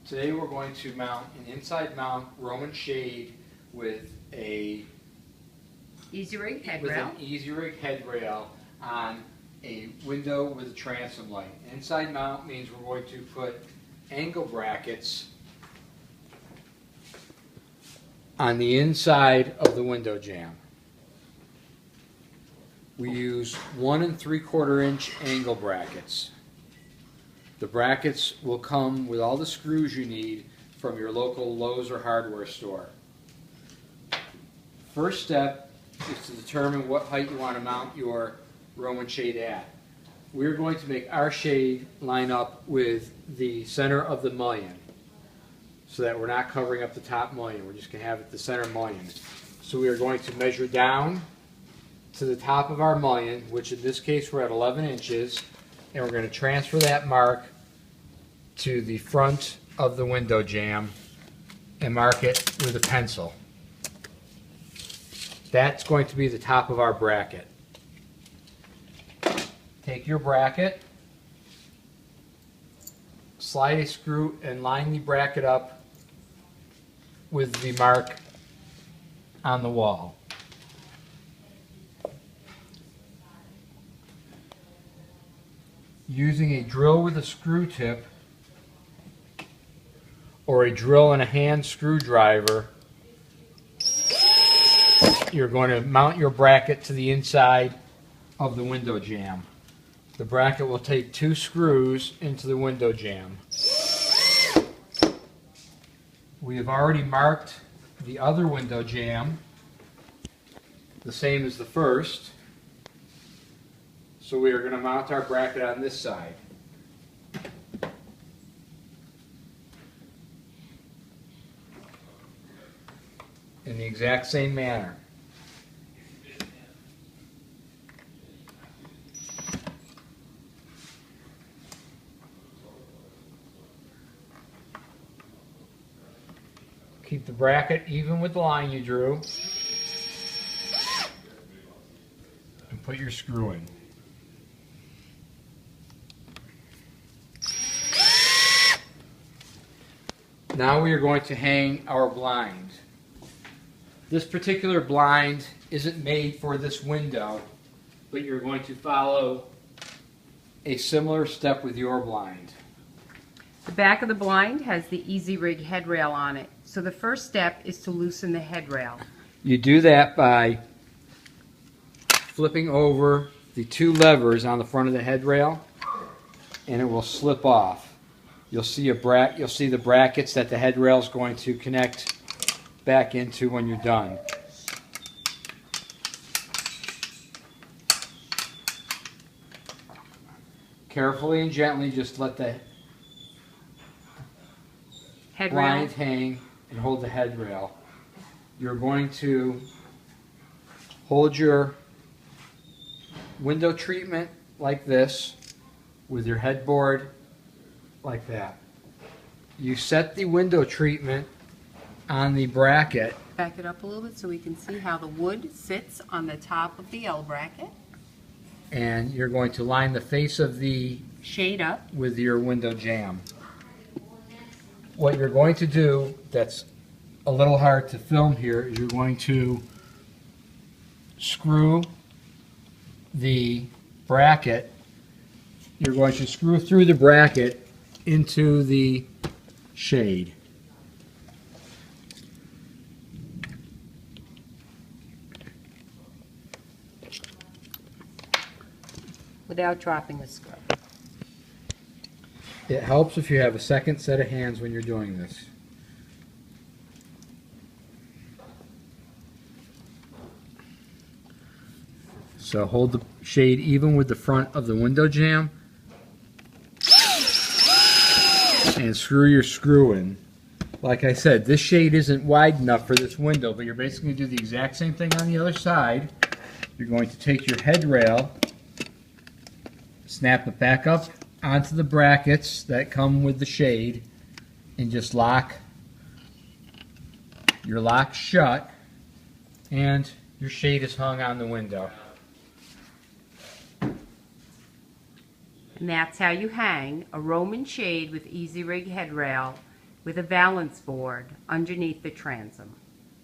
Today we're going to mount an inside mount Roman shade with an Easy rig headrail headrail on a window with a transom light. Inside mount means we're going to put angle brackets on the inside of the window jamb. We use 1 3/4 inch angle brackets. The brackets will come with all the screws you need from your local Lowe's or hardware store. First step is to determine what height you want to mount your Roman shade at. We're going to make our shade line up with the center of the mullion so that we're not covering up the top mullion. We're just going to have it the center mullion. So we are going to measure down to the top of our mullion, which in this case we're at 11 inches, and we're going to transfer that mark to the front of the window jamb and mark it with a pencil. That's going to be the top of our bracket. Take your bracket, slide a screw and line the bracket up with the mark on the wall. Using a drill with a screw tip or a drill and a hand screwdriver, you're going to mount your bracket to the inside of the window jamb. The bracket will take 2 screws into the window jamb. We have already marked the other window jamb, the same as the first. So we are going to mount our bracket on this side. In the exact same manner. Keep the bracket even with the line you drew. And put your screw in. Now we are going to hang our blind. This particular blind isn't made for this window, but you're going to follow a similar step with your blind. The back of the blind has the Easy Rig headrail on it. So the first step is to loosen the headrail. You do that by flipping over the 2 levers on the front of the headrail, and it will slip off. You'll see the brackets that the headrail is going to connect back into when you're done. Carefully and gently just let the blind hang and hold the headrail. You're going to hold your window treatment like this with your headboard like that. You set the window treatment on the bracket. Back it up a little bit so we can see how the wood sits on the top of the L bracket. And you're going to line the face of the shade up with your window jamb. What you're going to do, that's a little hard to film here, is you're going to screw the bracket. You're going to screw through the bracket into the shade. without dropping the screw. It helps if you have a second set of hands when you're doing this. So hold the shade even with the front of the window jamb and screw your screw in. Like I said, this shade isn't wide enough for this window, but you're basically going to do the exact same thing on the other side. You're going to take your headrail, snap it back up onto the brackets that come with the shade, and just lock your lock shut, and your shade is hung on the window. And that's how you hang a Roman shade with Easy Rig headrail with a valance board underneath the transom.